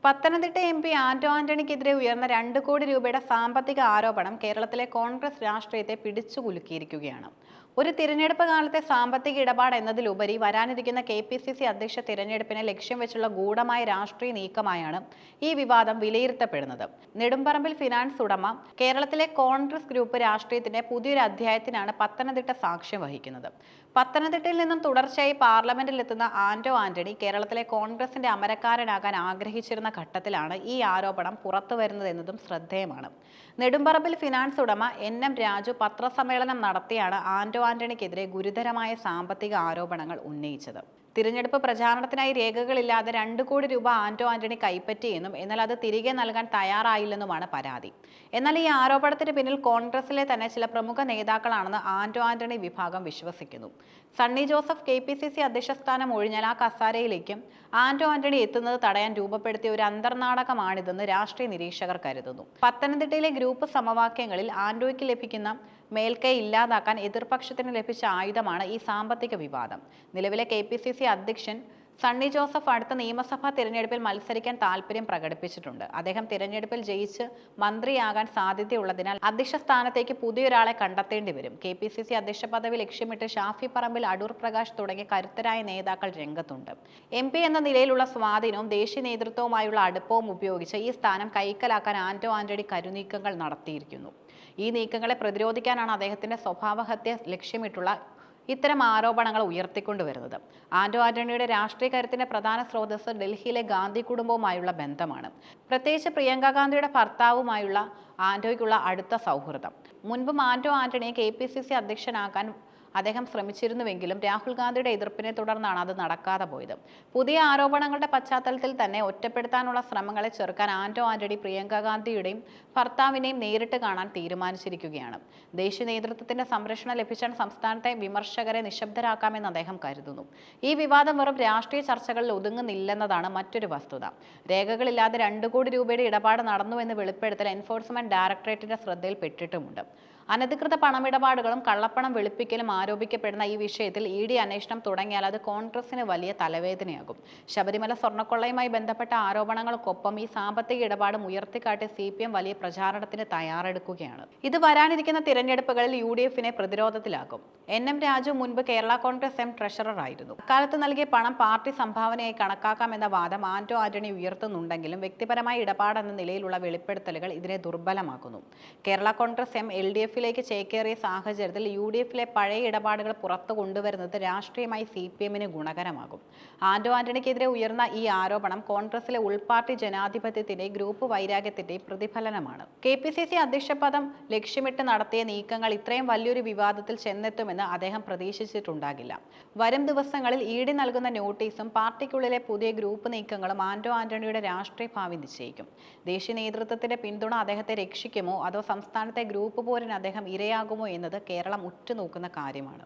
Pathanamthitta MP. Anto ആന്റണിക്കെതിരെ ഉയർന്ന 2 കോടി രൂപയുടെ സാമ്പത്തിക ആരോപണം കേരളത്തിലെ കോൺഗ്രസ് രാഷ്ട്രീയത്തെ പിടിച്ചുകുലുക്കിയിരിക്കുകയാണ്. ഒരു തിരഞ്ഞെടുപ്പ് കാലത്തെ സാമ്പത്തിക ഇടപാട് എന്നതിലുപരി വരാനിരിക്കുന്ന കെ.പി.സി.സി അധ്യക്ഷ തിരഞ്ഞെടുപ്പിനെ ലക്ഷ്യം വെച്ചുള്ള ഗൂഢമായ രാഷ്ട്രീയ നീക്കമായാണ് ഈ വിവാദം വിലയിരുത്തപ്പെടുന്നത്. നെടുമ്പറമ്പിൽ ഫിനാൻസ് ഉടമ കേരളത്തിലെ കോൺഗ്രസ് ഗ്രൂപ്പ് രാഷ്ട്രീയത്തിന്റെ പുതിയൊരു അധ്യായത്തിനാണ് പത്തനംതിട്ട സാക്ഷ്യം വഹിക്കുന്നത്. പത്തനംതിട്ടയിൽ നിന്നും തുടർച്ചയായി പാർലമെന്റിലെത്തുന്ന ആന്റോ ആന്റണി കേരളത്തിലെ കോൺഗ്രസിന്റെ അമരക്കാരനാകാൻ ആഗ്രഹിച്ചിരുന്ന ഘട്ടത്തിലാണ് ഈ ആരോപണം പുറത്തുവരുന്നതെന്നതും ശ്രദ്ധേയമാണ്. നെടുമ്പറമ്പിൽ ഫിനാൻസ് ഉടമ എൻ.എം. രാജു പത്രസമ്മേളനം നടത്തിയാണ് ആന്റോ ആന്റണിക്കെതിരെ ഗുരുതരമായ സാമ്പത്തിക ആരോപണങ്ങൾ ഉന്നയിച്ചത്. തിരഞ്ഞെടുപ്പ് പ്രചാരണത്തിനായി രേഖകളില്ലാതെ 2 കോടി രൂപ ആന്റോ ആന്റണി കൈപ്പറ്റിയെന്നും എന്നാൽ അത് തിരികെ നൽകാൻ തയ്യാറായില്ലെന്നുമാണ് പരാതി. എന്നാൽ ഈ ആരോപണത്തിന് പിന്നിൽ കോൺഗ്രസിലെ തന്നെ ചില പ്രമുഖ നേതാക്കളാണെന്ന് ആന്റോ ആന്റണി വിഭാഗം വിശ്വസിക്കുന്നു. സണ്ണി ജോസഫ് കെ.പി.സി.സി അധ്യക്ഷ സ്ഥാനം ഒഴിഞ്ഞാൽ ആ കസാരയിലേക്കും ആന്റോ ആന്റണി എത്തുന്നത് തടയാൻ രൂപപ്പെടുത്തിയ ഒരു അന്തർനാടകമാണിതെന്ന് രാഷ്ട്രീയ നിരീക്ഷകർ കരുതുന്നു. പത്തനംതിട്ടയിലെ ഗ്രൂപ്പ് സമവാക്യങ്ങളിൽ ആന്റോയ്ക്ക് ലഭിക്കുന്ന മേൽക്കൈ ഇല്ലാതാക്കാൻ എതിർപക്ഷത്തിന് ലഭിച്ച ആയുധമാണ് ഈ സാമ്പത്തിക വിവാദം. നിലവിലെ കെ.പി.സി.സി അധ്യക്ഷൻ സണ്ണി ജോസഫ് അടുത്ത നിയമസഭാ തിരഞ്ഞെടുപ്പിൽ മത്സരിക്കാൻ താൽപര്യം പ്രകടിപ്പിച്ചിട്ടുണ്ട്. അദ്ദേഹം തിരഞ്ഞെടുപ്പിൽ ജയിച്ച് മന്ത്രിയാകാൻ സാധ്യതയുള്ളതിനാൽ അധ്യക്ഷ സ്ഥാനത്തേക്ക് പുതിയൊരാളെ കണ്ടെത്തേണ്ടി വരും. കെ.പി.സി.സി അധ്യക്ഷ പദവി ലക്ഷ്യമിട്ട് ഷാഫി പറമ്പിൽ, അടൂർ പ്രകാശ് തുടങ്ങിയ കരുത്തരായ നേതാക്കൾ രംഗത്തുണ്ട്. എം.പി. എന്ന നിലയിലുള്ള സ്വാധീനവും ദേശീയ നേതൃത്വവുമായുള്ള അടുപ്പവും ഉപയോഗിച്ച് ഈ സ്ഥാനം കൈക്കലാക്കാൻ ആന്റോ ആന്റണി കരുനീക്കങ്ങൾ നടത്തിയിരിക്കുന്നു. ഈ നീക്കങ്ങളെ പ്രതിരോധിക്കാനാണ് അദ്ദേഹത്തിന്റെ സ്വഭാവഹത്യ ലക്ഷ്യമിട്ടുള്ള ഇത്തരം ആരോപണങ്ങൾ ഉയർത്തിക്കൊണ്ടുവരുന്നത്. ആന്റോ ആന്റണിയുടെ രാഷ്ട്രീയ കരുത്തിന്റെ പ്രധാന സ്രോതസ് ഡൽഹിയിലെ ഗാന്ധി കുടുംബവുമായുള്ള ബന്ധമാണ്. പ്രത്യേകിച്ച് പ്രിയങ്ക ഗാന്ധിയുടെ ഭർത്താവുമായുള്ള ആന്റോയ്ക്കുള്ള അടുത്ത സൗഹൃദം. മുൻപും ആന്റോ ആന്റണിയെ കെ.പി.സി.സി അധ്യക്ഷനാക്കാൻ അദ്ദേഹം ശ്രമിച്ചിരുന്നുവെങ്കിലും രാഹുൽ ഗാന്ധിയുടെ എതിർപ്പിനെ തുടർന്നാണ് അത് നടക്കാതെ പോയത്. പുതിയ ആരോപണങ്ങളുടെ പശ്ചാത്തലത്തിൽ തന്നെ ഒറ്റപ്പെടുത്താനുള്ള ശ്രമങ്ങളെ ചെറുക്കാൻ ആന്റോ ആന്റണി പ്രിയങ്ക ഗാന്ധിയുടെയും ഭർത്താവിനെയും നേരിട്ട് കാണാൻ തീരുമാനിച്ചിരിക്കുകയാണ്. ദേശീയ നേതൃത്വത്തിന്റെ സംരക്ഷണം ലഭിച്ചാൽ സംസ്ഥാനത്തെ വിമർശകരെ നിശബ്ദരാക്കാമെന്ന് അദ്ദേഹം കരുതുന്നു. ഈ വിവാദം വെറും രാഷ്ട്രീയ ചർച്ചകളിൽ ഒതുങ്ങുന്നില്ലെന്നതാണ് മറ്റൊരു വസ്തുത. രേഖകളില്ലാതെ 2 കോടി രൂപയുടെ ഇടപാട് നടന്നുവെന്ന് വെളിപ്പെടുത്തൽ എൻഫോഴ്സ്മെന്റ് ഡയറക്ടറേറ്റിന്റെ ശ്രദ്ധയിൽപ്പെട്ടിട്ടുമുണ്ട്. അനധികൃത പണമിടപാടുകളും കള്ളപ്പണം വെളുപ്പിക്കലും ആരോപിക്കപ്പെടുന്ന ഈ വിഷയത്തിൽ ഇ.ഡി. അന്വേഷണം തുടങ്ങിയാൽ അത് കോൺഗ്രസിന് വലിയ തലവേദനയാകും. ശബരിമല സ്വർണ്ണക്കൊള്ളയുമായി ബന്ധപ്പെട്ട ആരോപണങ്ങൾക്കൊപ്പം ഈ സാമ്പത്തിക ഇടപാടും ഉയർത്തിക്കാട്ടി CPM വലിയ പ്രചാരണത്തിന് തയ്യാറെടുക്കുകയാണ്. ഇത് വരാനിരിക്കുന്ന തിരഞ്ഞെടുപ്പുകളിൽ UDF-നെ പ്രതിരോധത്തിലാക്കും. N.M. രാജു മുൻപ് കേരള കോൺഗ്രസ് എം ട്രഷറർ ആയിരുന്നു. അക്കാലത്ത് നൽകിയ പണം പാർട്ടി സംഭാവനയായി കണക്കാക്കാമെന്ന വാദം ആന്റോ ആന്റണി ഉയർത്തുന്നുണ്ടെങ്കിലും വ്യക്തിപരമായ ഇടപാടെന്ന നിലയിലുള്ള വെളിപ്പെടുത്തലുകൾ ഇതിനെ ദുർബലമാക്കുന്നു. കേരള കോൺഗ്രസ് എം LDF-ലേക്ക് ചേക്കേറിയ സാഹചര്യത്തിൽ UDF-ലെ പഴയ ഇടപാടുകൾ പുറത്തു കൊണ്ടുവരുന്നത് രാഷ്ട്രീയമായി CPM-ന് ഗുണകരമാകും. ആന്റോ ആന്റണിക്കെതിരെ ഉയർന്ന ഈ ആരോപണം കോൺഗ്രസിലെ ഉൾപാർട്ടി ജനാധിപത്യത്തിന്റെയും ഗ്രൂപ്പ് വൈരാഗ്യത്തിന്റെയും പ്രതിഫലനമാണ്. കെ.പി.സി.സി അധ്യക്ഷ പദം ലക്ഷ്യമിട്ട് നടത്തിയ നീക്കങ്ങൾ ഇത്രയും വലിയൊരു വിവാദത്തിൽ ചെന്നെത്തുമെന്ന് അദ്ദേഹം പ്രതീക്ഷിച്ചിട്ടുണ്ടാകില്ല. വരും ദിവസങ്ങളിൽ ഇ.ഡി. നൽകുന്ന നോട്ടീസും പാർട്ടിക്കുള്ളിലെ പുതിയ ഗ്രൂപ്പ് നീക്കങ്ങളും ആന്റോ ആന്റണിയുടെ രാഷ്ട്രീയ ഭാവി നിശ്ചയിക്കും. ദേശീയ നേതൃത്വത്തിന്റെ പിന്തുണ അദ്ദേഹത്തെ രക്ഷിക്കുമോ അതോ സംസ്ഥാനത്തെ ഗ്രൂപ്പ് പോരിന് അദ്ദേഹം ഇരയാകുമോ എന്നത് കേരളം ഉറ്റുനോക്കുന്ന കാര്യമാണ്.